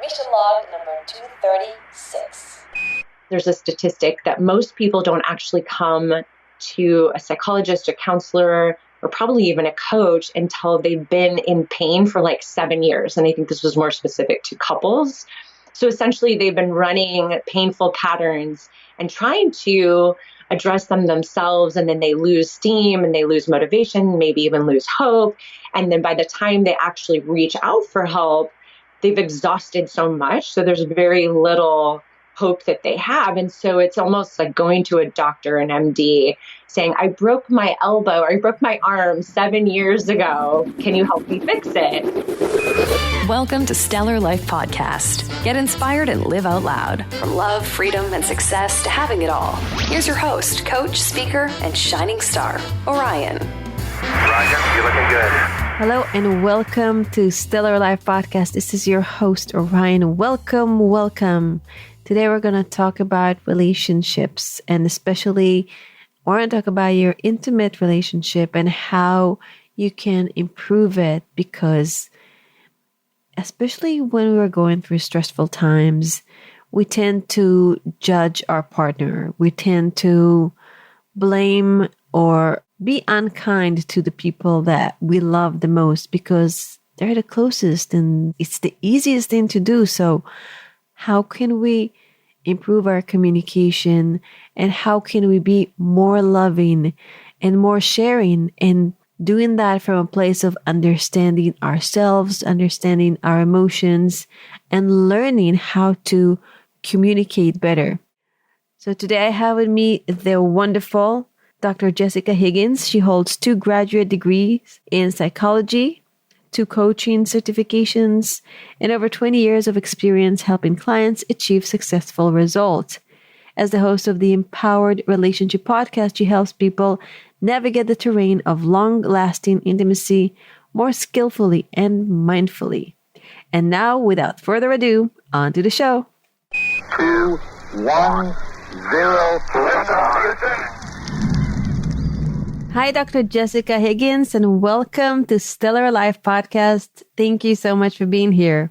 Observation log number 236. There's a statistic that most people don't actually come to a psychologist, a counselor, or probably even a coach until they've been in pain for like 7 years. And I think this was more specific to couples. So essentially, they've been running painful patterns and trying to address them themselves. And then they lose steam and they lose motivation, maybe even lose hope. And then by the time they actually reach out for help, they've exhausted so much. So there's very little hope that they have. And so it's almost like going to a doctor, an MD, saying, I broke my elbow or I broke my arm 7 years ago. Can you help me fix it? Welcome to Stellar Life Podcast. Get inspired and live out loud. From love, freedom, and success to having it all. Here's your host, coach, speaker, and shining star, Orion. Roger, you're looking good. Hello and welcome to Stellar Life Podcast. This is your host, Orion. Welcome. Today we're going to talk about relationships, and especially I want to talk about your intimate relationship and how you can improve it, because especially when we're going through stressful times, we tend to judge our partner. We tend to blame or be unkind to the people that we love the most because they're the closest and it's the easiest thing to do. So how can we improve our communication, and how can we be more loving and more sharing, and doing that from a place of understanding ourselves, understanding our emotions, and learning how to communicate better? So today I have with me the wonderful Dr. Jessica Higgins. She holds 2 graduate degrees in psychology, 2 coaching certifications, and over 20 years of experience helping clients achieve successful results. As the host of the Empowered Relationship Podcast, she helps people navigate the terrain of long-lasting intimacy more skillfully and mindfully. And now, without further ado, on to the show. 2, 1, 0. Hi, Dr. Jessica Higgins, and welcome to Stellar Life Podcast. Thank you so much for being here.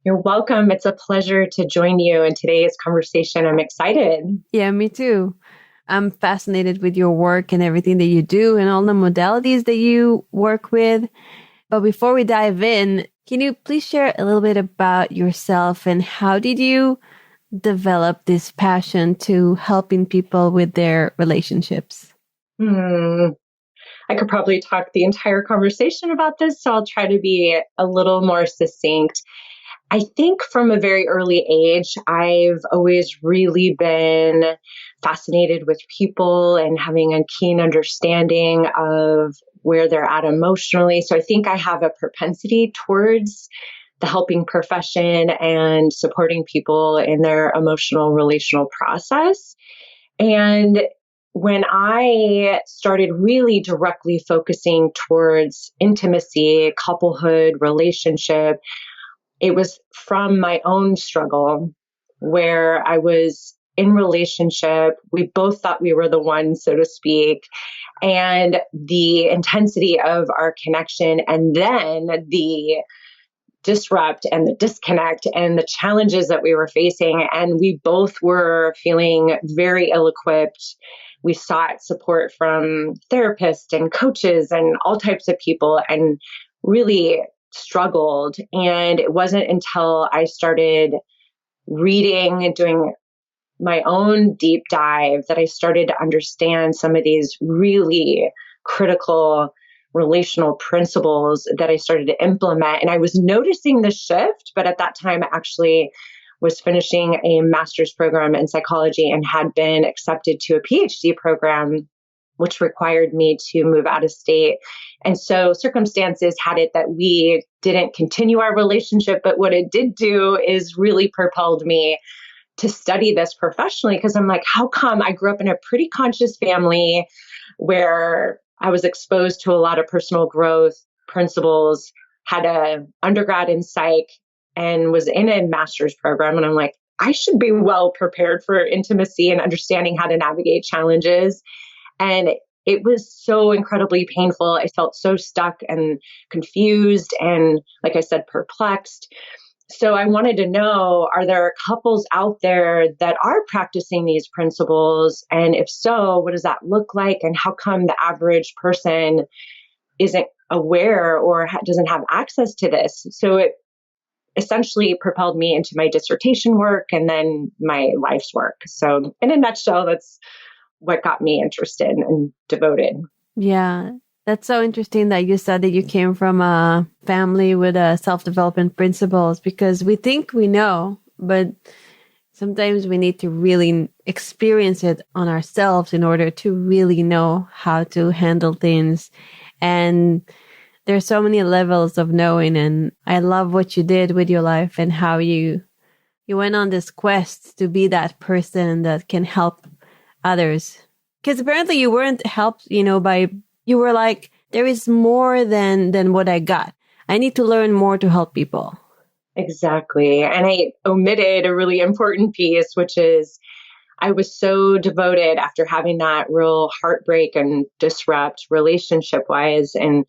You're welcome. It's a pleasure to join you in today's conversation. I'm excited. Yeah, me too. I'm fascinated with your work and everything that you do and all the modalities that you work with. But before we dive in, can you please share a little bit about yourself and how did you develop this passion to helping people with their relationships? I could probably talk the entire conversation about this, so I'll try to be a little more succinct. I think from a very early age, I've always really been fascinated with people and having a keen understanding of where they're at emotionally. So I think I have a propensity towards the helping profession and supporting people in their emotional relational process. And when I started really directly focusing towards intimacy, couplehood, relationship, it was from my own struggle where I was in relationship. We both thought we were the one, so to speak, and the intensity of our connection, and then the disrupt and the disconnect and the challenges that we were facing. And we both were feeling very ill-equipped. We sought support from therapists and coaches and all types of people and really struggled. And it wasn't until I started reading and doing my own deep dive that I started to understand some of these really critical relational principles that I started to implement. And I was noticing the shift, but at that time I actually was finishing a master's program in psychology and had been accepted to a PhD program, which required me to move out of state. And so circumstances had it that we didn't continue our relationship, but what it did do is really propelled me to study this professionally, because I'm like, how come I grew up in a pretty conscious family where I was exposed to a lot of personal growth principles, had an undergrad in psych, and was in a master's program. And I'm like, I should be well prepared for intimacy and understanding how to navigate challenges. And it was so incredibly painful. I felt so stuck and confused and, like I said, perplexed. So I wanted to know, are there couples out there that are practicing these principles? And if so, what does that look like? And how come the average person isn't aware or doesn't have access to this? So it essentially propelled me into my dissertation work and then my life's work. So in a nutshell, that's what got me interested and devoted. Yeah. That's so interesting that you said that you came from a family with self-development principles, because we think we know, but sometimes we need to really experience it on ourselves in order to really know how to handle things. And there's so many levels of knowing. And I love what you did with your life and how you went on this quest to be that person that can help others. Because apparently you weren't helped, by, you were like, there is more than what I got. I need to learn more to help people. Exactly. And I omitted a really important piece, which is I was so devoted after having that real heartbreak and disrupt relationship wise, and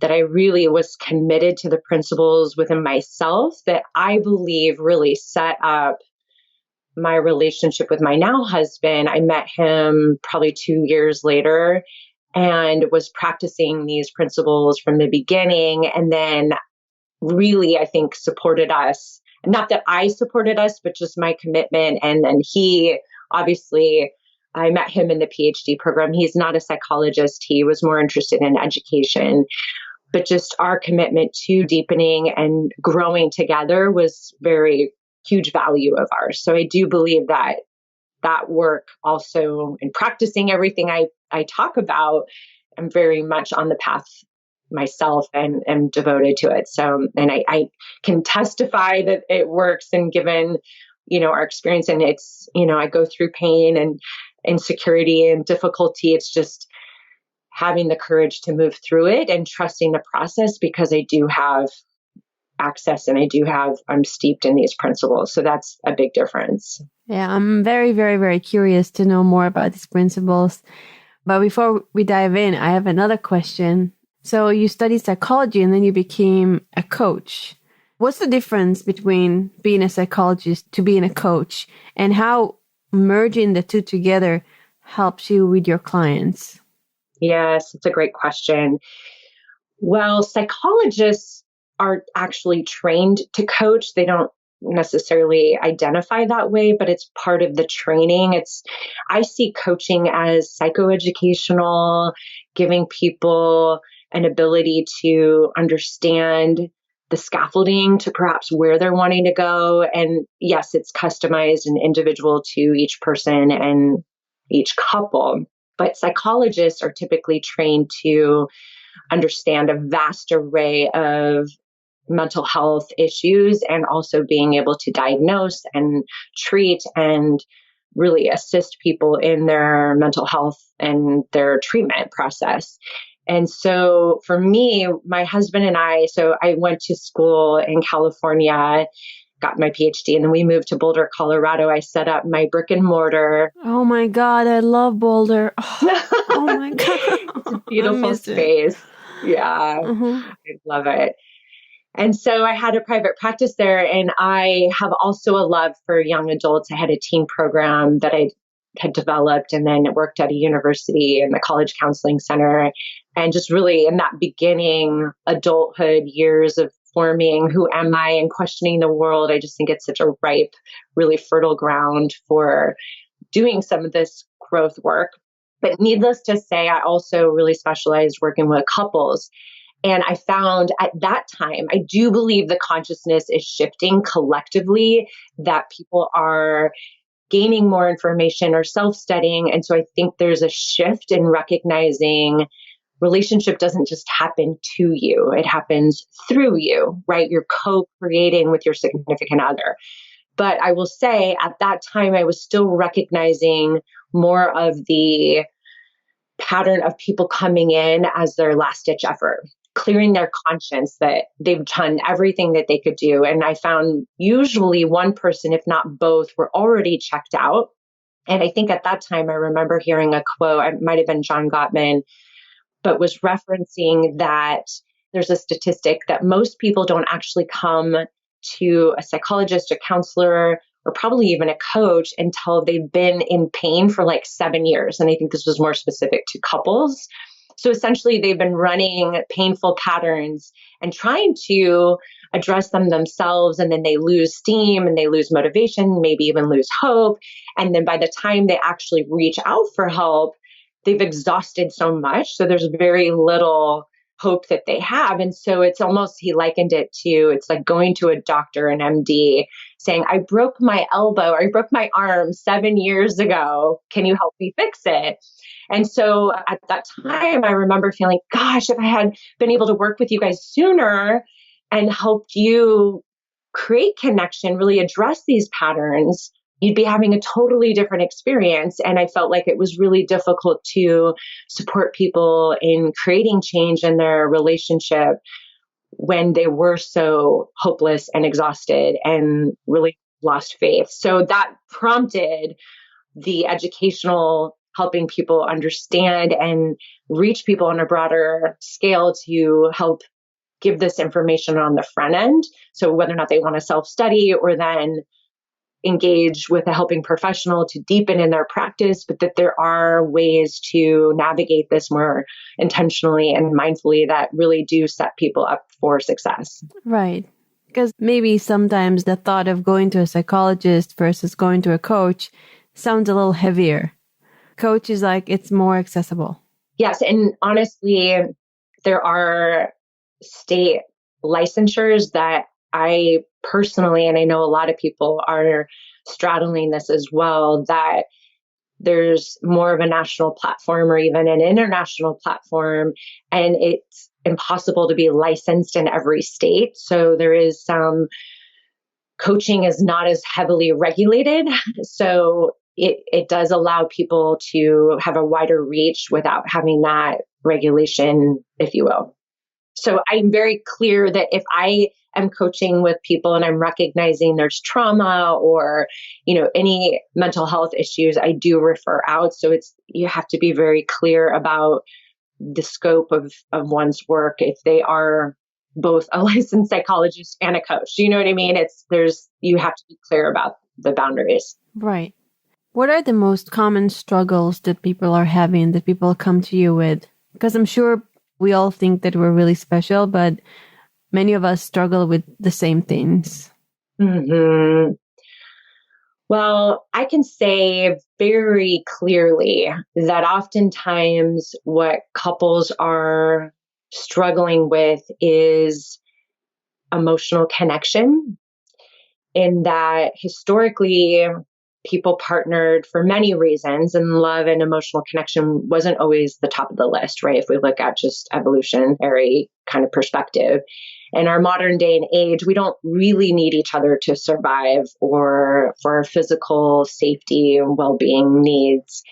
that I really was committed to the principles within myself that I believe really set up my relationship with my now husband. I met him probably 2 years later and was practicing these principles from the beginning. And then really, I think, supported us. Not that I supported us, but just my commitment. And then he, obviously, I met him in the PhD program. He's not a psychologist. He was more interested in education. But just our commitment to deepening and growing together was very huge value of ours. So I do believe that that work also in practicing everything I talk about, I'm very much on the path myself and am devoted to it. So, and I can testify that it works, and given, our experience, and it's, I go through pain and insecurity and difficulty. It's just having the courage to move through it and trusting the process, because I do have access and I'm steeped in these principles. So that's a big difference. Yeah, I'm very, very, very curious to know more about these principles. But before we dive in, I have another question. So you studied psychology and then you became a coach. What's the difference between being a psychologist to being a coach, and how merging the two together helps you with your clients? Yes, it's a great question. Well, psychologists are actually trained to coach. They don't necessarily identify that way, but it's part of the training. I see coaching as psychoeducational, giving people an ability to understand the scaffolding to perhaps where they're wanting to go. And yes, it's customized and individual to each person and each couple. But psychologists are typically trained to understand a vast array of mental health issues, and also being able to diagnose and treat and really assist people in their mental health and their treatment process. And so for me, my husband and I went to school in California, got my PhD, and then we moved to Boulder, Colorado. I set up my brick and mortar. Oh my God, I love Boulder. Oh my God. It's a beautiful space. Yeah, I love it. And so I had a private practice there, and I have also a love for young adults. I had a teen program that I had developed, and then worked at a university in the college counseling center. And just really in that beginning adulthood years of forming who am I and questioning the world, I just think it's such a ripe, really fertile ground for doing some of this growth work. But needless to say, I also really specialized working with couples. And I found at that time, I do believe the consciousness is shifting collectively, that people are gaining more information or self-studying. And so I think there's a shift in recognizing relationship doesn't just happen to you. It happens through you, right? You're co-creating with your significant other. But I will say at that time, I was still recognizing more of the pattern of people coming in as their last ditch effort, clearing their conscience that they've done everything that they could do. And I found usually one person, if not both, were already checked out. And I think at that time, I remember hearing a quote, it might have been John Gottman, but was referencing that there's a statistic that most people don't actually come to a psychologist, a counselor, or probably even a coach until they've been in pain for like 7 years. And I think this was more specific to couples. So essentially, they've been running painful patterns and trying to address them themselves. And then they lose steam and they lose motivation, maybe even lose hope. And then by the time they actually reach out for help, they've exhausted so much. So there's very little hope that they have. And so it's almost, he likened it to, it's like going to a doctor, an MD, saying, I broke my elbow or I broke my arm 7 years ago. Can you help me fix it? And so at that time, I remember feeling, gosh, if I had been able to work with you guys sooner and helped you create connection, really address these patterns, you'd be having a totally different experience. And I felt like it was really difficult to support people in creating change in their relationship when they were so hopeless and exhausted and really lost faith. So that prompted the educational helping people understand and reach people on a broader scale to help give this information on the front end. So whether or not they want to self-study or then engage with a helping professional to deepen in their practice, but that there are ways to navigate this more intentionally and mindfully that really do set people up for success. Right. Because maybe sometimes the thought of going to a psychologist versus going to a coach sounds a little heavier. Coach is like, it's more accessible. Yes. And honestly, there are state licensures that I personally, and I know a lot of people are straddling this as well, that there's more of a national platform or even an international platform, and it's impossible to be licensed in every state. So there is some coaching is not as heavily regulated. So it does allow people to have a wider reach without having that regulation, if you will. So I'm very clear that if I am coaching with people and I'm recognizing there's trauma or, any mental health issues, I do refer out. So you have to be very clear about the scope of one's work if they are both a licensed psychologist and a coach. You know what I mean? You have to be clear about the boundaries. Right. What are the most common struggles that people are having, that people come to you with? Because I'm sure we all think that we're really special, but many of us struggle with the same things. Mm-hmm. Well, I can say very clearly that oftentimes what couples are struggling with is emotional connection, in that historically people partnered for many reasons, and love and emotional connection wasn't always the top of the list, right? If we look at just evolutionary kind of perspective. In our modern day and age, we don't really need each other to survive or for our physical safety and well-being needs.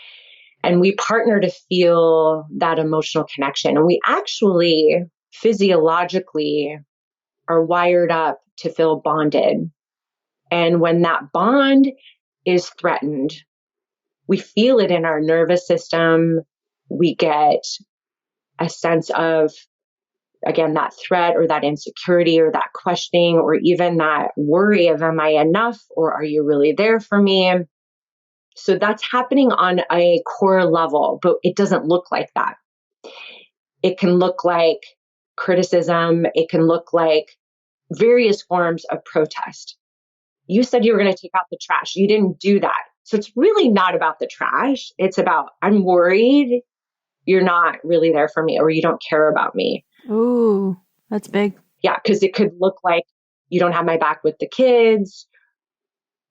And we partner to feel that emotional connection. And we actually physiologically are wired up to feel bonded. And when that bond is threatened, we feel it in our nervous system. We get a sense of, again, that threat or that insecurity or that questioning or even that worry of, am I enough or are you really there for me? So that's happening on a core level, but it doesn't look like that. It can look like criticism. It can look like various forms of protest. You said you were going to take out the trash. You didn't do that. So it's really not about the trash. It's about, I'm worried you're not really there for me or you don't care about me. Ooh, that's big. Yeah, because it could look like you don't have my back with the kids,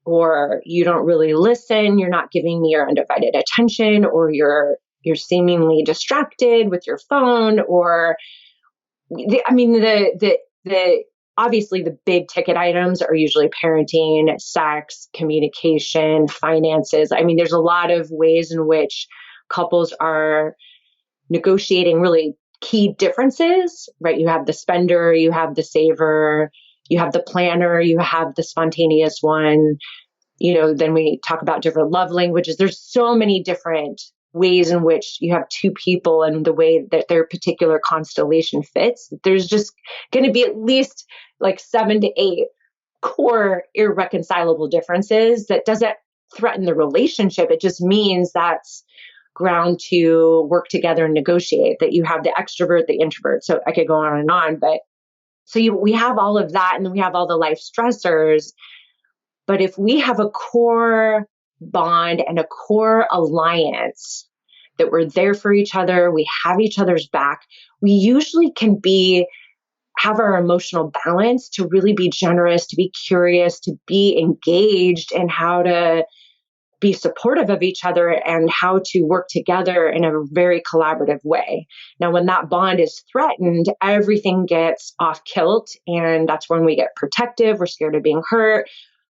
or you don't really listen. You're not giving me your undivided attention, or you're seemingly distracted with your phone, or the obviously the big ticket items are usually parenting, sex, communication, finances. There's a lot of ways in which couples are negotiating really key differences, right? You have the spender, you have the saver, you have the planner, you have the spontaneous one. Then we talk about different love languages. There's so many different ways in which you have two people and the way that their particular constellation fits. There's just going to be at least like 7 to 8 core irreconcilable differences that doesn't threaten the relationship. It just means that's ground to work together and negotiate, that you have the extrovert, the introvert. So I could go on and on, but we have all of that, and then we have all the life stressors. But if we have a core bond and a core alliance that we're there for each other, we have each other's back, we usually can have our emotional balance to really be generous, to be curious, to be engaged in how to be supportive of each other and how to work together in a very collaborative way. Now, when that bond is threatened, everything gets off kilt, and that's when we get protective. We're scared of being hurt.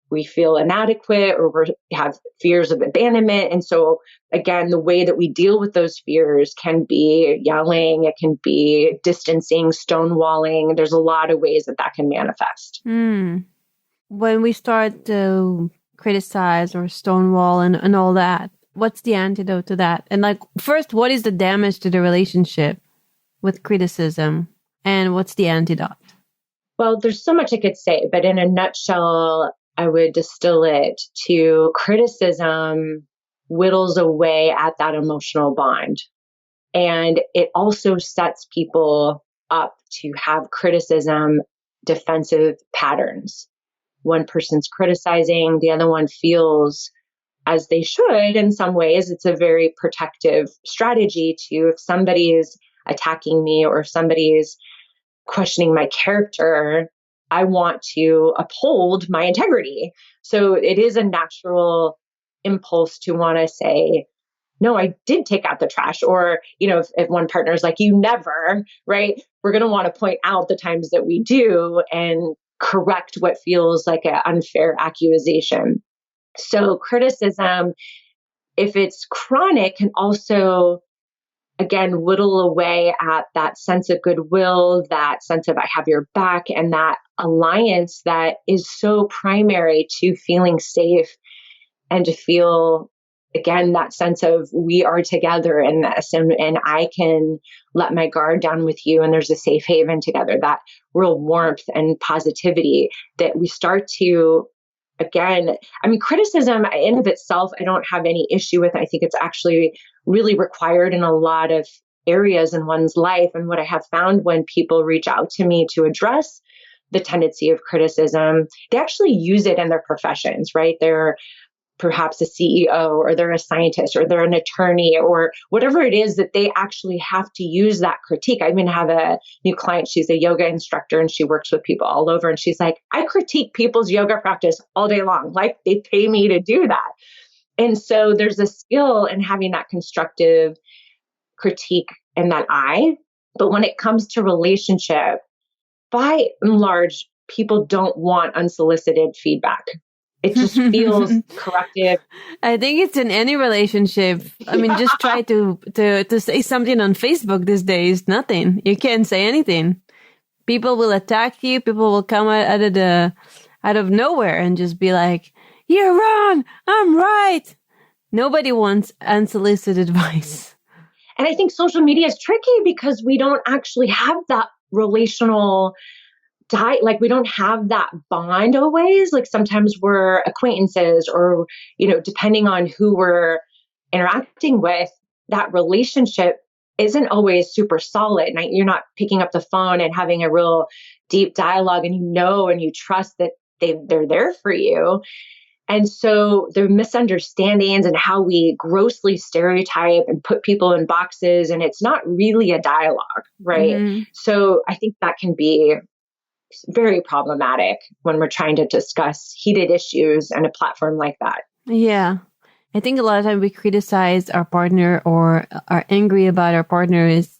We feel inadequate, or we have fears of abandonment. And so, again, the way that we deal with those fears can be yelling, it can be distancing, stonewalling. There's a lot of ways that can manifest. When we start to criticize or stonewall and all that, what's the antidote to that? And first, what is the damage to the relationship with criticism, and what's the antidote? Well, there's so much I could say, but in a nutshell, I would distill it to criticism whittles away at that emotional bond. And it also sets people up to have criticism defensive patterns. One person's criticizing, the other one feels as they should in some ways. It's a very protective strategy if somebody is attacking me or if somebody is questioning my character, I want to uphold my integrity. So it is a natural impulse to want to say, no, I did take out the trash. Or, if one partner is like, you never, right? We're going to want to point out the times that we do and correct what feels like an unfair accusation. So criticism, if it's chronic, can also, again, whittle away at that sense of goodwill, that sense of I have your back, and that alliance that is so primary to feeling safe and to feel, again, that sense of we are together in this, and I can let my guard down with you, and there's a safe haven together, that real warmth and positivity that we start to, again, criticism in of itself, I don't have any issue with. I think it's actually really required in a lot of areas in one's life. And what I have found when people reach out to me to address the tendency of criticism, they actually use it in their professions, right? They're perhaps a CEO, or they're a scientist, or they're an attorney, or whatever it is that they actually have to use that critique. I have a new client. She's a yoga instructor and she works with people all over. And she's like, I critique people's yoga practice all day long. Like, they pay me to do that. And so there's a skill in having that constructive critique in that eye. But when it comes to relationship, by and large, people don't want unsolicited feedback. It just feels corrective. I think it's in any relationship. Just try to say something on Facebook these days. Nothing. You can't say anything. People will attack you. People will come out of nowhere and just be like, "You're wrong. I'm right." Nobody wants unsolicited advice. And I think social media is tricky because we don't actually have that relational we don't have that bond always. Like, sometimes we're acquaintances, or, depending on who we're interacting with, that relationship isn't always super solid. And you're not picking up the phone and having a real deep dialogue, and and you trust that they're there for you. And so the misunderstandings and how we grossly stereotype and put people in boxes, and it's not really a dialogue, right? Mm-hmm. So I think that can be very problematic when we're trying to discuss heated issues on a platform like that. Yeah. I think a lot of times we criticize our partner or are angry about our partner it's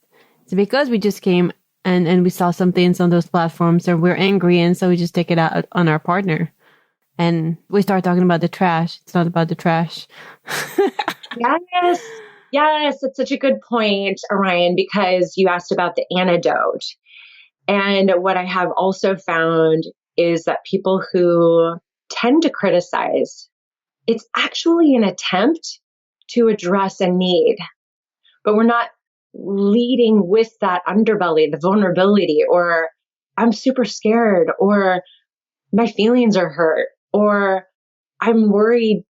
because we just came and we saw something on those platforms, or we're angry, and so we just take it out on our partner. And we start talking about the trash. It's not about the trash. Yes, that's such a good point, Orion, because you asked about the antidote. And what I have also found is that people who tend to criticize, it's actually an attempt to address a need, but we're not leading with that underbelly, the vulnerability, or I'm super scared, or my feelings are hurt, or I'm worried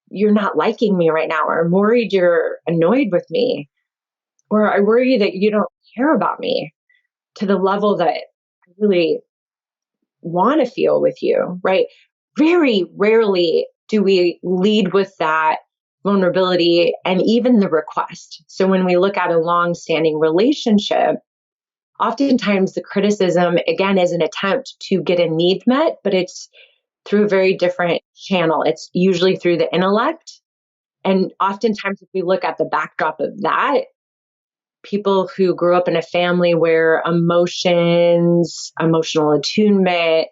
you're not liking me right now, or I'm worried you're annoyed with me, or I worry that you don't care about me to the level that I really want to feel with you, right? Very rarely do we lead with that vulnerability and even the request. So when we look at a long-standing relationship, oftentimes the criticism, again, is an attempt to get a need met, but it's through a very different channel. It's usually through the intellect. And oftentimes, if we look at the backdrop of that, people who grew up in a family where emotions, emotional attunement,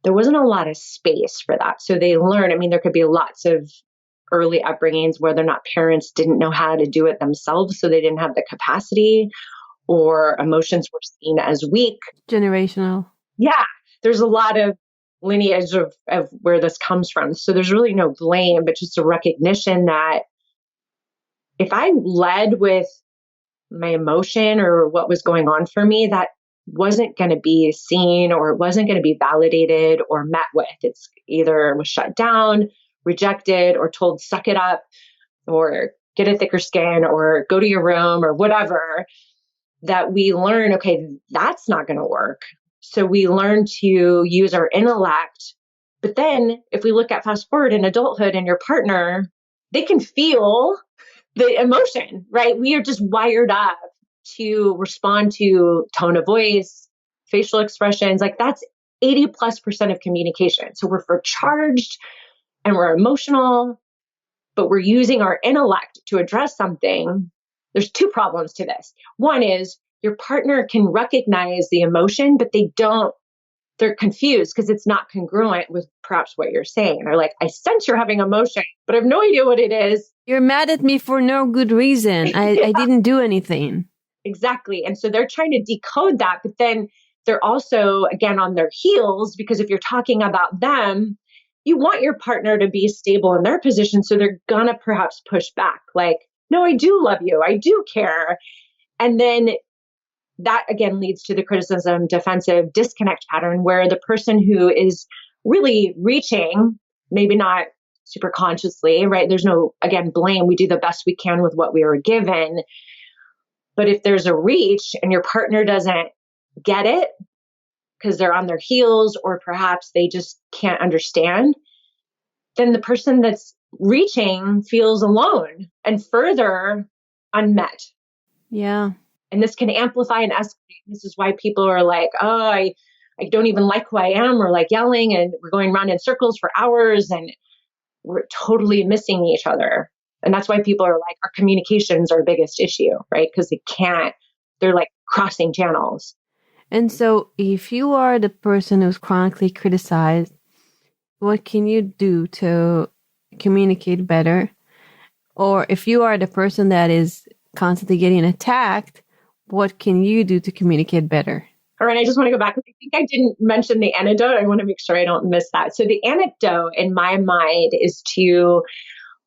there wasn't a lot of space for that. So they learn, I mean, there could be lots of early upbringings where their not parents didn't know how to do it themselves, so they didn't have the capacity, or emotions were seen as weak. Generational. Yeah, there's a lot of lineage of where this comes from. So there's really no blame, but just a recognition that if I led with my emotion or what was going on for me, that wasn't going to be seen, or it wasn't going to be validated or met with. It's either was shut down, rejected, or told, suck it up, or get a thicker skin, or go to your room, or whatever, that we learn, okay, that's not going to work. So we learn to use our intellect. But then if we look at fast forward in adulthood and your partner, they can feel the emotion, right? We are just wired up to respond to tone of voice, facial expressions. Like that's 80+% of communication. So we're charged and we're emotional, but we're using our intellect to address something. There's two problems to this. One is your partner can recognize the emotion, but they're confused because it's not congruent with perhaps what you're saying. They're like, I sense you're having emotion, but I have no idea what it is. You're mad at me for no good reason. I didn't do anything. Exactly. And so they're trying to decode that, but then they're also, again, on their heels, because if you're talking about them, you want your partner to be stable in their position. So they're going to perhaps push back like, no, I do love you. I do care. And then that again leads to the criticism, defensive disconnect pattern, where the person who is really reaching, maybe not super consciously, right? There's no, again, blame. We do the best we can with what we were given. But if there's a reach and your partner doesn't get it because they're on their heels, or perhaps they just can't understand, then the person that's reaching feels alone and further unmet. Yeah. And this can amplify and escalate. This is why people are like, oh, I don't even like who I am, or like yelling, and we're going around in circles for hours and we're totally missing each other. And that's why people are like, our communication's our biggest issue, right? Because they're like crossing channels. And so if you are the person who's chronically criticized, what can you do to communicate better? Or if you are the person that is constantly getting attacked, what can you do to communicate better? All right, I just want to go back. I think I didn't mention the antidote. I want to make sure I don't miss that. So the antidote in my mind is to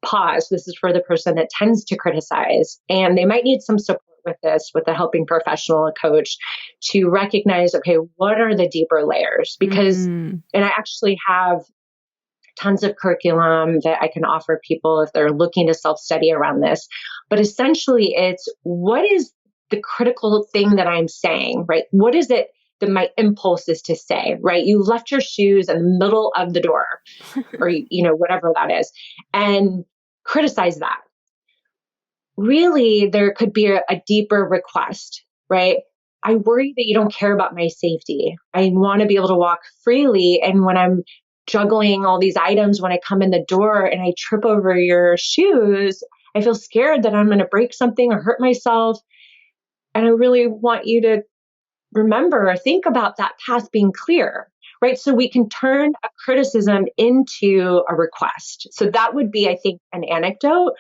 pause. This is for the person that tends to criticize, and they might need some support with this, with a helping professional, a coach, to recognize, okay, what are the deeper layers? Because, and I actually have tons of curriculum that I can offer people if they're looking to self-study around this. But essentially it's, what is the critical thing that I'm saying, right? What is it that my impulse is to say, right? You left your shoes in the middle of the door or, whatever that is, and criticize that. Really, there could be a deeper request, right? I worry that you don't care about my safety. I want to be able to walk freely. And when I'm juggling all these items, when I come in the door and I trip over your shoes, I feel scared that I'm going to break something or hurt myself. And I really want you to remember or think about that path being clear, right? So we can turn a criticism into a request. So that would be, I think, an anecdote,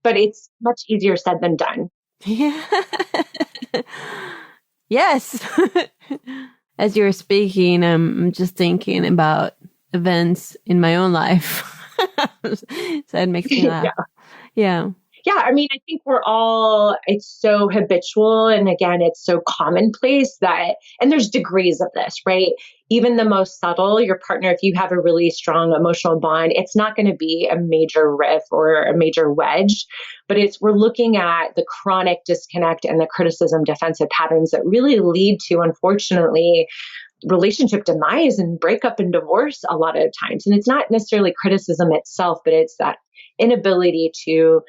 but it's much easier said than done. Yeah. Yes. As you're speaking, I'm just thinking about events in my own life. So it makes me laugh. Yeah. Yeah, I mean, I think it's so habitual. And again, it's so commonplace and there's degrees of this, right? Even the most subtle, your partner, if you have a really strong emotional bond, it's not going to be a major riff or a major wedge, but we're looking at the chronic disconnect and the criticism defensive patterns that really lead to, unfortunately, relationship demise and breakup and divorce a lot of times. And it's not necessarily criticism itself, but it's that inability to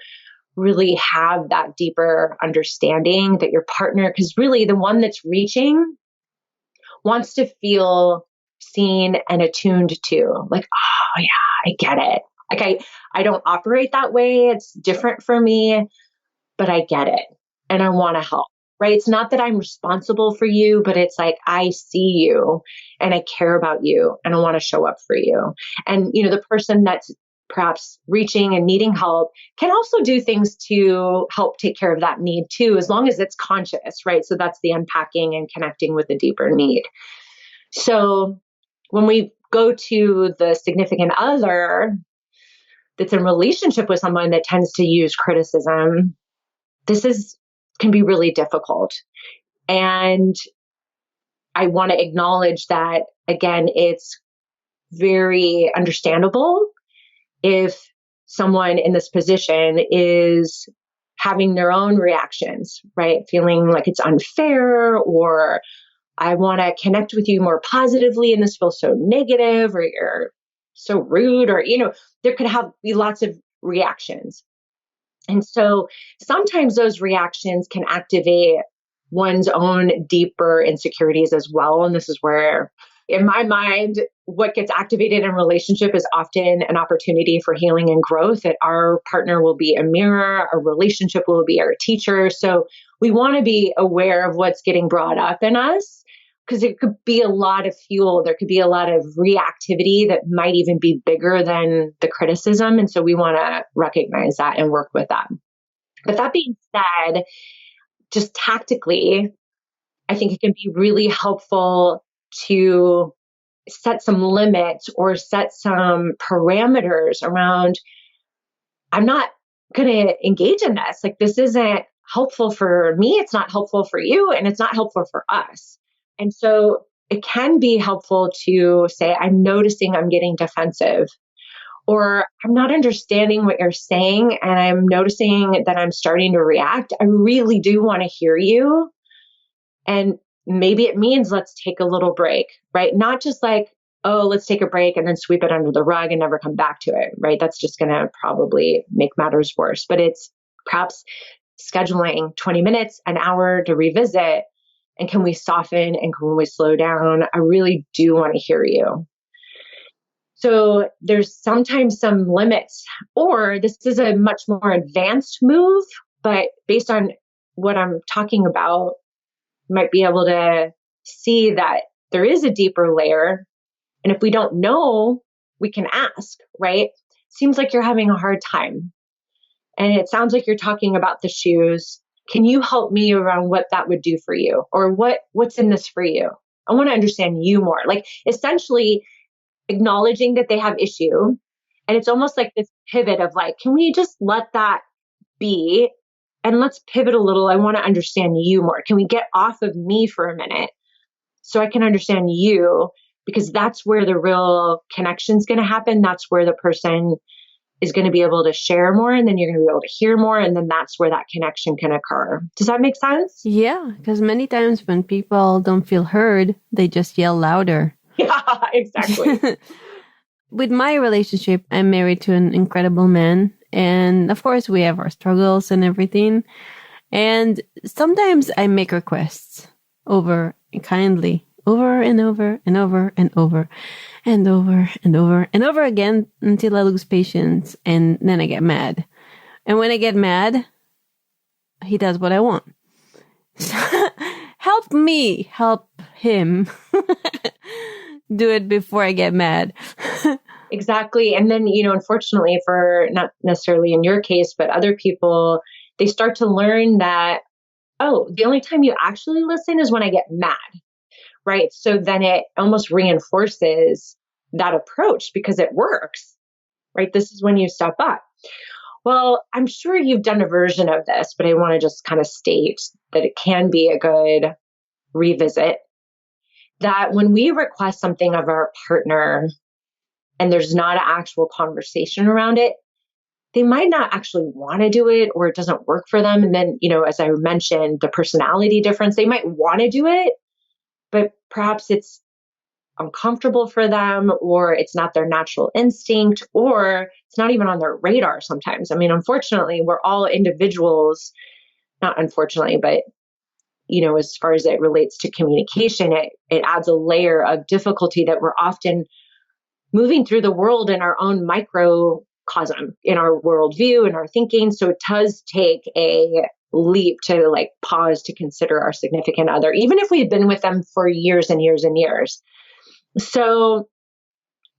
really have that deeper understanding that your partner, because really the one that's reaching wants to feel seen and attuned to, like, oh yeah, I get it. Like I don't operate that way. It's different for me, but I get it. And I want to help, right? It's not that I'm responsible for you, but it's like, I see you and I care about you and I want to show up for you. And, the person that's perhaps reaching and needing help can also do things to help take care of that need too, as long as it's conscious, right? So that's the unpacking and connecting with the deeper need. So when we go to the significant other that's in relationship with someone that tends to use criticism, can be really difficult. And I want to acknowledge that, again, it's very understandable if someone in this position is having their own reactions, right? Feeling like it's unfair, or I want to connect with you more positively and this feels so negative, or you're so rude, or, there could be lots of reactions. And so sometimes those reactions can activate one's own deeper insecurities as well. And this is where, in my mind, what gets activated in relationship is often an opportunity for healing and growth, that our partner will be a mirror, our relationship will be our teacher. So we want to be aware of what's getting brought up in us, because it could be a lot of fuel. There could be a lot of reactivity that might even be bigger than the criticism. And so we want to recognize that and work with that. But that being said, just tactically, I think it can be really helpful to set some limits or set some parameters around, I'm not going to engage in this. Like, this isn't helpful for me. It's not helpful for you. And it's not helpful for us. And so it can be helpful to say, I'm noticing I'm getting defensive, or I'm not understanding what you're saying, and I'm noticing that I'm starting to react. I really do want to hear you. And maybe it means let's take a little break, right? Not just like, oh, let's take a break and then sweep it under the rug and never come back to it, right? That's just going to probably make matters worse. But it's perhaps scheduling 20 minutes, an hour to revisit. And can we soften and can we slow down? I really do want to hear you. So there's sometimes some limits, or this is a much more advanced move, but based on what I'm talking about, you might be able to see that there is a deeper layer. And if we don't know, we can ask, right? Seems like you're having a hard time. And it sounds like you're talking about the shoes. Can you help me around what that would do for you? Or what's in this for you? I want to understand you more. Like, essentially acknowledging that they have issue. And it's almost like this pivot of like, can we just let that be? And let's pivot a little. I want to understand you more. Can we get off of me for a minute so I can understand you? Because that's where the real connection is going to happen. That's where the person is going to be able to share more, and then you're going to be able to hear more, and then that's where that connection can occur. Does that make sense? Yeah, because many times when people don't feel heard, they just yell louder. Yeah, exactly. With my relationship, I'm married to an incredible man. And of course, we have our struggles and everything. And sometimes I make requests over and kindly, over and over and over and over and over and over and over again until I lose patience. And then I get mad. And when I get mad, he does what I want. Help me help him do it before I get mad. Exactly. And then, unfortunately, for not necessarily in your case, but other people, they start to learn that, oh, the only time you actually listen is when I get mad, right? So then it almost reinforces that approach because it works, right? This is when you step up. Well, I'm sure you've done a version of this, but I want to just kind of state that it can be a good revisit. That when we request something of our partner and there's not an actual conversation around it, they might not actually want to do it or it doesn't work for them. And then, as I mentioned, the personality difference, they might want to do it, but perhaps it's uncomfortable for them, or it's not their natural instinct, or it's not even on their radar sometimes. I mean, unfortunately, we're all individuals, not unfortunately, but as far as it relates to communication, it adds a layer of difficulty that we're often moving through the world in our own microcosm, in our worldview, in our thinking. So it does take a leap to pause to consider our significant other, even if we've been with them for years and years and years. So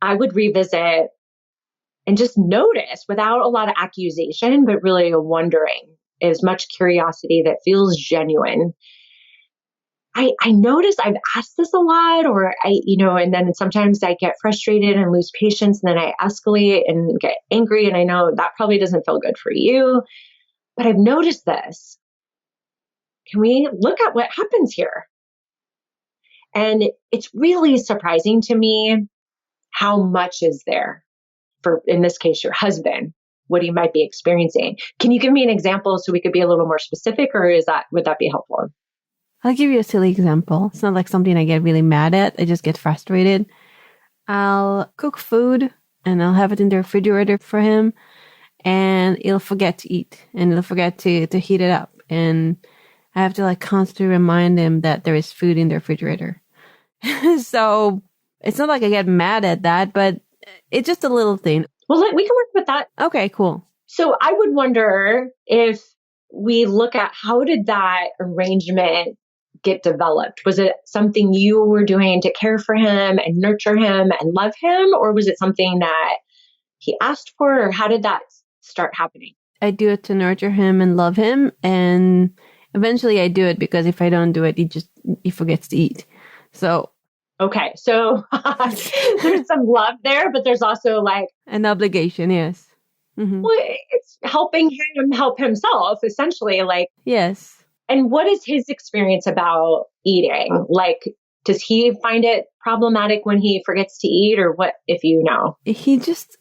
I would revisit and just notice without a lot of accusation, but really a wondering, as much curiosity that feels genuine. I notice I've asked this a lot, or and then sometimes I get frustrated and lose patience, and then I escalate and get angry. And I know that probably doesn't feel good for you, but I've noticed this. Can we look at what happens here? And it's really surprising to me how much is there for, in this case, your husband, what he might be experiencing. Can you give me an example so we could be a little more specific, or would that be helpful? I'll give you a silly example. It's not like something I get really mad at. I just get frustrated. I'll cook food and I'll have it in the refrigerator for him, and he'll forget to eat and he'll forget to heat it up. And I have to constantly remind him that there is food in the refrigerator. So it's not like I get mad at that, but it's just a little thing. Well, we can work with that. Okay, cool. So I would wonder if we look at how did that arrangement get developed? Was it something you were doing to care for him and nurture him and love him? Or was it something that he asked for? Or how did that start happening? I do it to nurture him and love him. And eventually I do it because if I don't do it, he forgets to eat. So. Okay. So there's some love there, but there's also an obligation. Yes. Mm-hmm. Well, it's helping him help himself, essentially. Yes. And what is his experience about eating? Does he find it problematic when he forgets to eat, or what, if you know? He just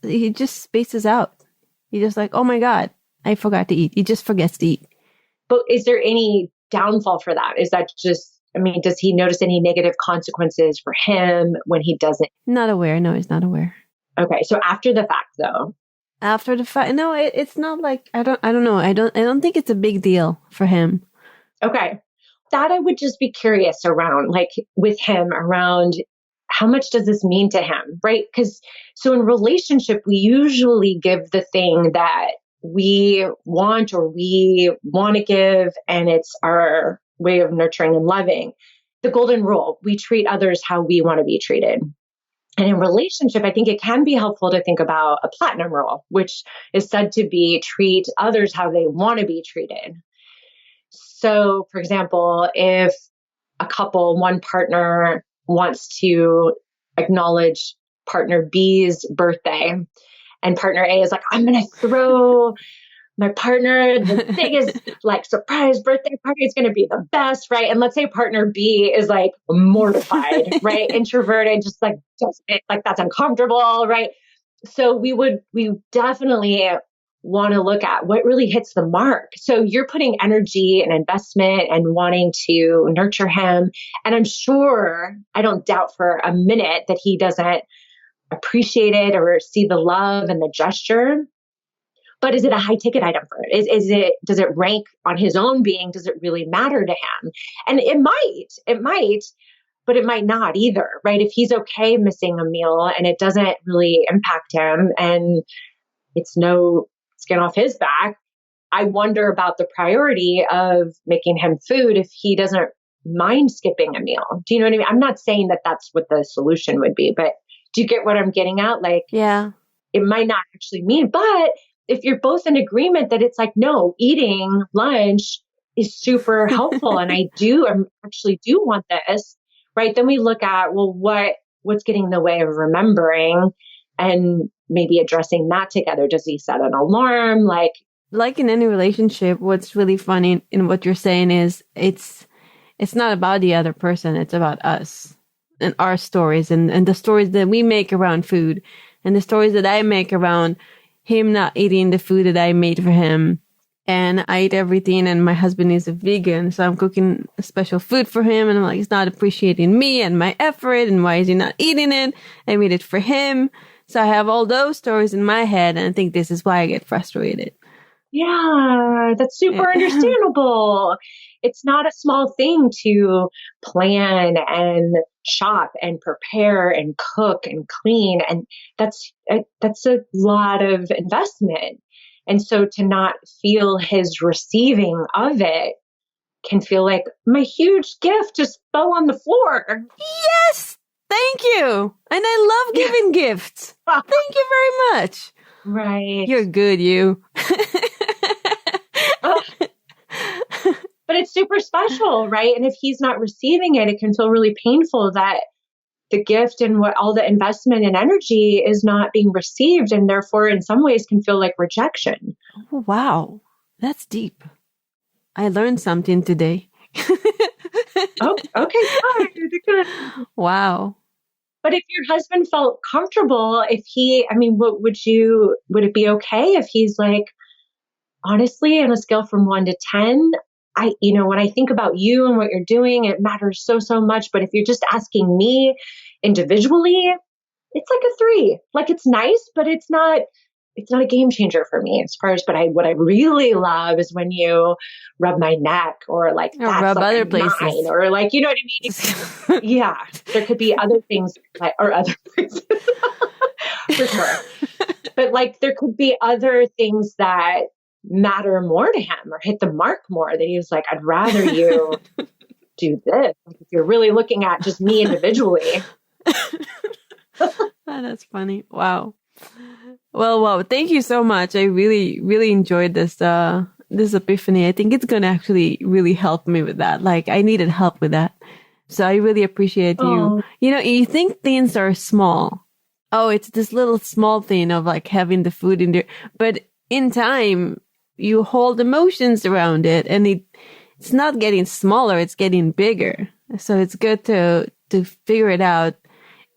spaces out. He just oh my God, I forgot to eat. He just forgets to eat. But is there any downfall for that? Is that just, does he notice any negative consequences for him when he doesn't? Not aware. No, he's not aware. Okay. So after the fact, though. After the fact, no, it's not I don't know. I don't think it's a big deal for him. Okay. That I would just be curious around, with him, around how much does this mean to him, right? So in relationship, we usually give the thing that we want or we want to give, and it's our way of nurturing and loving. The golden rule, we treat others how we want to be treated. And in relationship, I think it can be helpful to think about a platinum rule, which is said to be treat others how they want to be treated. So, for example, if a couple, one partner wants to acknowledge partner B's birthday, and partner A is I'm going to throw my partner the biggest surprise birthday party. It's going to be the best, right? And let's say partner B is mortified, right? Introverted, just does it, that's uncomfortable, right? So we definitely want to look at what really hits the mark. So you're putting energy and investment and wanting to nurture him. And I'm sure, I don't doubt for a minute that he doesn't appreciate it or see the love and the gesture. But is it a high ticket item for it? Does it rank on his own being? Does it really matter to him? And it might, but it might not either, right? If he's okay missing a meal and it doesn't really impact him and it's no skin off his back, I wonder about the priority of making him food if he doesn't mind skipping a meal. Do you know what I mean? I'm not saying that that's what the solution would be, but do you get what I'm getting at? Yeah, it might not actually mean, but if you're both in agreement that it's no, eating lunch is super helpful and I actually do want this, right? Then we look at, well, what's getting in the way of remembering and maybe addressing that together. Does he set an alarm? like in any relationship, what's really funny in what you're saying is it's not about the other person. It's about us and our stories and the stories that we make around food and the stories that I make around him not eating the food that I made for him. And I eat everything, and my husband is a vegan, so I'm cooking a special food for him, and I'm like, he's not appreciating me and my effort, and why is he not eating it? I made it for him. So I have all those stories in my head, and I think this is why I get frustrated. Yeah, that's super understandable. It's not a small thing to plan and shop and prepare and cook and clean. And that's a lot of investment. And so to not feel his receiving of it can feel like my huge gift just fell on the floor. Yes, thank you. And I love giving gifts. Thank you very much. Right. You're good, you. But it's super special, right? And if he's not receiving it, it can feel really painful that the gift and what all the investment and energy is not being received, and therefore in some ways can feel like rejection. Oh, wow. That's deep. I learned something today. Oh, okay. Good. Wow. But if your husband felt comfortable, would it be okay if he's like, honestly, on a scale from 1 to 10, when I think about you and what you're doing, it matters so, so much. But if you're just asking me individually, it's like a 3. Like, it's nice, but it's not a game changer for me as far as, what I really love is when you rub my neck or like, or rub like other places 9, or like, you know what I mean? Yeah. There could be other things or other places for sure. But like, there could be other things that matter more to him or hit the mark more, that he was like, I'd rather you do this. Like, if you're really looking at just me individually. Oh, that's funny. Wow. Well, wow. Thank you so much. I really, really enjoyed this epiphany. I think it's going to actually really help me with that. Like, I needed help with that. So I really appreciate you. You know, you think things are small. Oh, it's this little small thing of like having the food in there. But in time, you hold emotions around it, and it's not getting smaller, it's getting bigger. So it's good to figure it out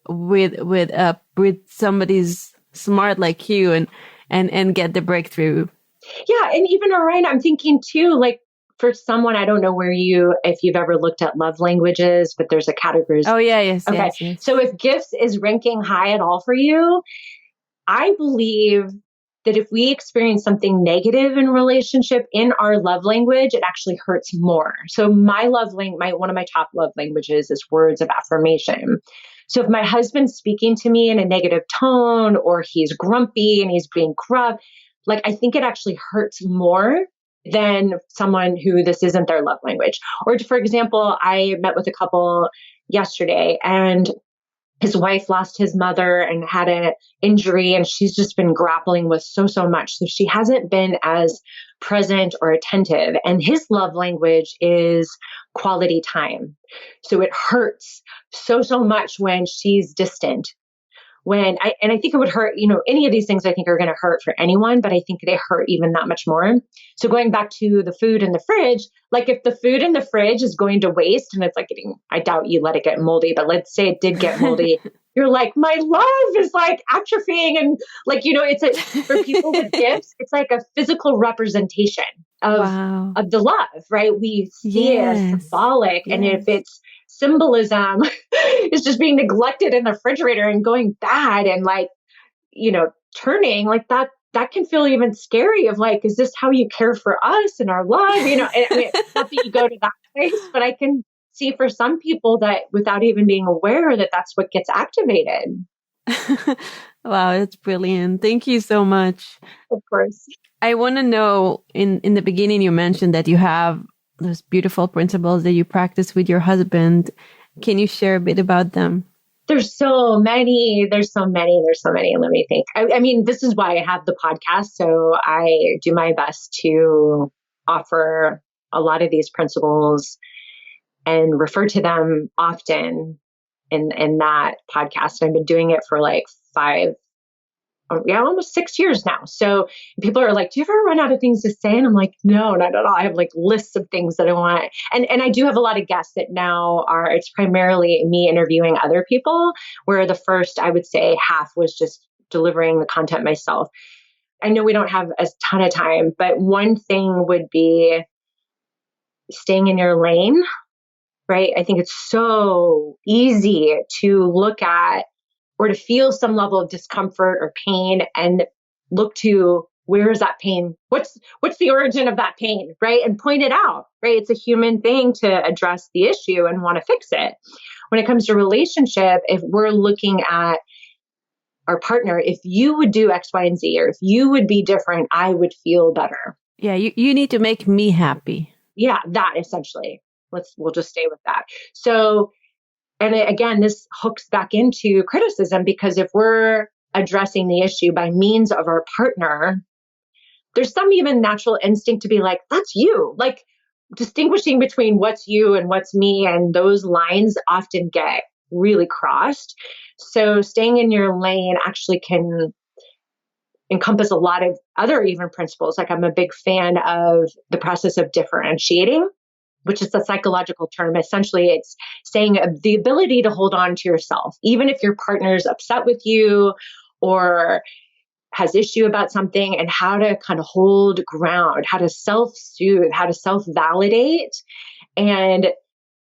with somebody's smart like you and get the breakthrough. Yeah. And even Orion, I'm thinking too, like for someone, I don't know if you've ever looked at love languages, but there's a category. Oh yeah. Yes. Okay. Yes. So if gifts is ranking high at all for you, I believe that if we experience something negative in relationship in our love language, it actually hurts more. So my one of my top love languages is words of affirmation. So if my husband's speaking to me in a negative tone, or he's grumpy and he's being gruff, like, I think it actually hurts more than someone who this isn't their love language. Or for example, I met with a couple yesterday, and his wife lost his mother and had an injury, and she's just been grappling with so much. So she hasn't been as present or attentive. And his love language is quality time. So it hurts so much when she's distant. I think it would hurt, any of these things I think are going to hurt for anyone, but I think they hurt even that much more. So going back to the food in the fridge, like if the food in the fridge is going to waste and it's like I doubt you let it get moldy, but let's say it did get moldy. You're like, my love is like atrophying. And like, for people with gifts, it's like a physical representation of the love, right? We see it as symbolic. Yes. And if it's symbolism is just being neglected in the refrigerator and going bad and like, turning like that can feel even scary of like, is this how you care for us and our love? I mean, not that you go to that place, but I can see for some people that without even being aware that that's what gets activated. Wow, that's brilliant. Thank you so much. Of course. I want to know, in the beginning, you mentioned that you have those beautiful principles that you practice with your husband. Can you share a bit about them? There's so many. Let me think. I mean, this is why I have the podcast. So I do my best to offer a lot of these principles and refer to them often in that podcast. I've been doing it for like almost 6 years now. So people are like, do you ever run out of things to say? And I'm like, no, not at all. I have like lists of things that I want. And I do have a lot of guests that now it's primarily me interviewing other people, where the first, I would say, half was just delivering the content myself. I know we don't have a ton of time, but one thing would be staying in your lane, right? I think it's so easy to look at or to feel some level of discomfort or pain and look to, where is that pain? What's the origin of that pain, right? And point it out, right? It's a human thing to address the issue and want to fix it. When it comes to relationship, if we're looking at our partner, if you would do X, Y, and Z, or if you would be different, I would feel better. Yeah, you need to make me happy. Yeah, that essentially. We'll just stay with that. So, and again, this hooks back into criticism, because if we're addressing the issue by means of our partner, there's some even natural instinct to be like, that's you. Like, distinguishing between what's you and what's me, and those lines often get really crossed. So staying in your lane actually can encompass a lot of other even principles. Like, I'm a big fan of the process of differentiating, which is a psychological term. Essentially, it's saying the ability to hold on to yourself, even if your partner's upset with you or has issue about something, and how to kind of hold ground, how to self-soothe, how to self-validate, and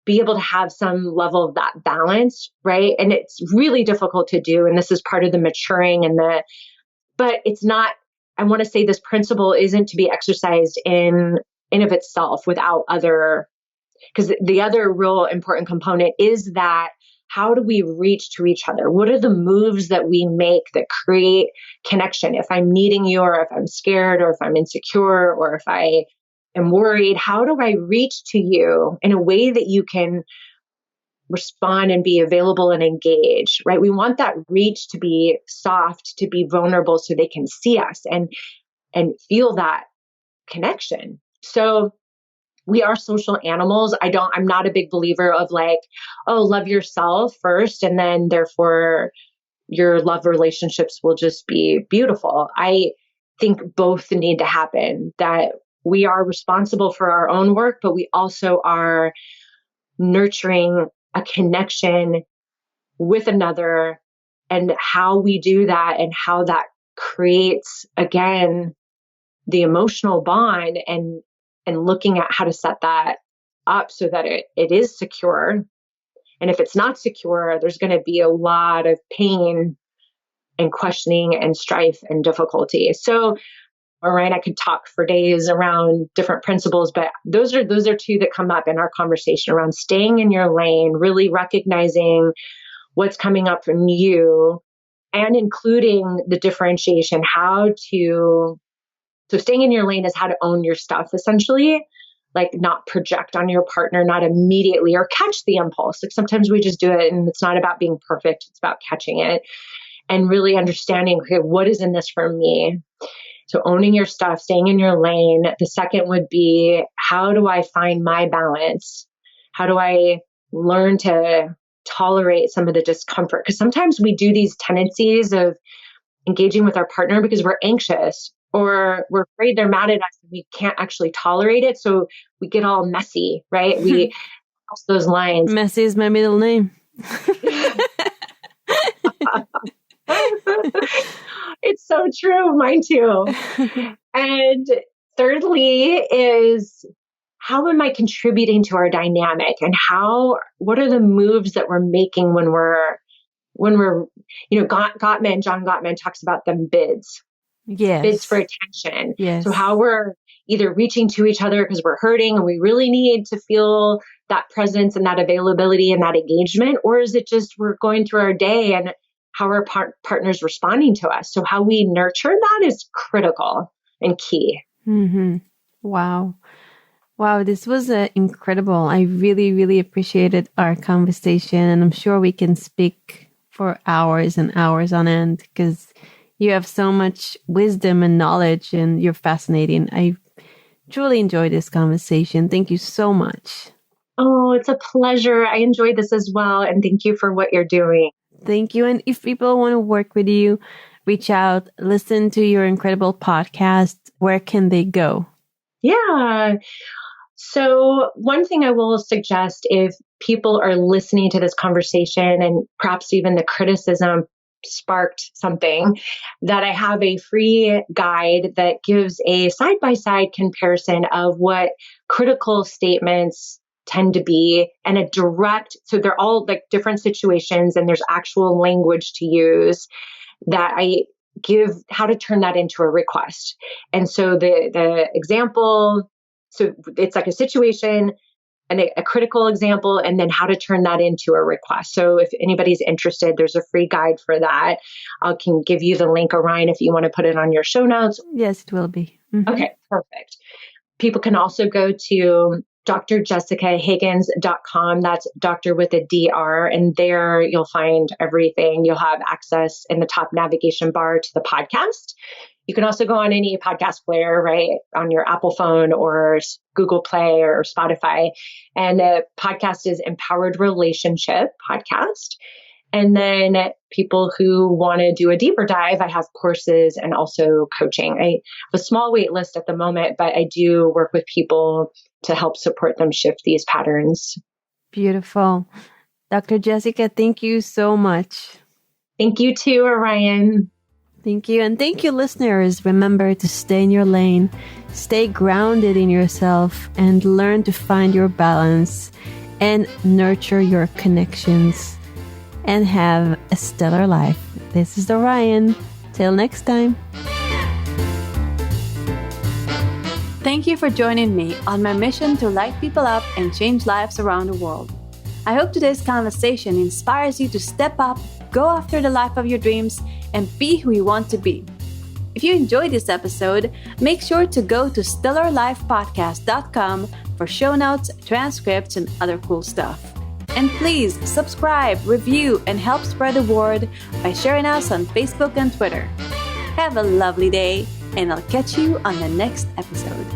be able to have some level of that balance, right? And it's really difficult to do. And this is part of the maturing but it's not, I want to say this principle isn't to be exercised in of itself without other, because the other real important component is that, how do we reach to each other? What are the moves that we make that create connection? If I'm needing you, or if I'm scared, or if I'm insecure, or if I am worried, how do I reach to you in a way that you can respond and be available and engage, right? We want that reach to be soft, to be vulnerable, so they can see us and feel that connection. So we are social animals. I'm not a big believer of like, oh, love yourself first, and then therefore your love relationships will just be beautiful. I think both need to happen, that we are responsible for our own work, but we also are nurturing a connection with another, and how we do that and how that creates, again, the emotional bond, and looking at how to set that up so that it is secure. And if it's not secure, there's going to be a lot of pain and questioning and strife and difficulty. So, Orion, I could talk for days around different principles, but those are two that come up in our conversation around staying in your lane, really recognizing what's coming up from you, and including the differentiation, so staying in your lane is how to own your stuff, essentially, like not project on your partner, not immediately, or catch the impulse. Like, sometimes we just do it, and it's not about being perfect. It's about catching it and really understanding, okay, what is in this for me? So owning your stuff, staying in your lane. The second would be, how do I find my balance? How do I learn to tolerate some of the discomfort? Because sometimes we do these tendencies of engaging with our partner because we're anxious, or we're afraid they're mad at us and we can't actually tolerate it. So we get all messy, right? We cross those lines. Messy is my middle name. It's so true. Mine too. And thirdly is, how am I contributing to our dynamic, and what are the moves that we're making when we're, John Gottman talks about them bids. Yes. Bids for attention. Yes. So how we're either reaching to each other because we're hurting and we really need to feel that presence and that availability and that engagement, or is it just we're going through our day and how our partner's responding to us? So how we nurture that is critical and key. Mm-hmm. Wow. This was incredible. I really, really appreciated our conversation, and I'm sure we can speak for hours and hours on end, because you have so much wisdom and knowledge, and you're fascinating. I truly enjoyed this conversation. Thank you so much. Oh, it's a pleasure. I enjoyed this as well. And thank you for what you're doing. Thank you. And if people want to work with you, reach out, listen to your incredible podcast, where can they go? Yeah. So one thing I will suggest, if people are listening to this conversation and perhaps even the criticism sparked something, that I have a free guide that gives a side-by-side comparison of what critical statements tend to be, and a direct, so they're all like different situations and there's actual language to use that I give how to turn that into a request. And so the example, so it's like a situation and a critical example, and then how to turn that into a request. So if anybody's interested, there's a free guide for that. I can give you the link, Orion, if you want to put it on your show notes. Yes, it will be. Mm-hmm. Okay, perfect. People can also go to drjessicahiggins.com. That's doctor with a DR. And there you'll find everything. You'll have access in the top navigation bar to the podcast. You can also go on any podcast player, right, on your Apple phone or Google Play or Spotify. And the podcast is Empowered Relationship Podcast. And then people who want to do a deeper dive, I have courses and also coaching. I have a small wait list at the moment, but I do work with people to help support them shift these patterns. Beautiful. Dr. Jessica, thank you so much. Thank you too, Orion. Thank you. And thank you, listeners. Remember to stay in your lane, stay grounded in yourself, and learn to find your balance and nurture your connections and have a stellar life. This is Orion. Till next time. Thank you for joining me on my mission to light people up and change lives around the world. I hope today's conversation inspires you to step up, go after the life of your dreams, and be who you want to be. If you enjoyed this episode, make sure to go to stellarlifepodcast.com for show notes, transcripts, and other cool stuff. And please subscribe, review, and help spread the word by sharing us on Facebook and Twitter. Have a lovely day, and I'll catch you on the next episode.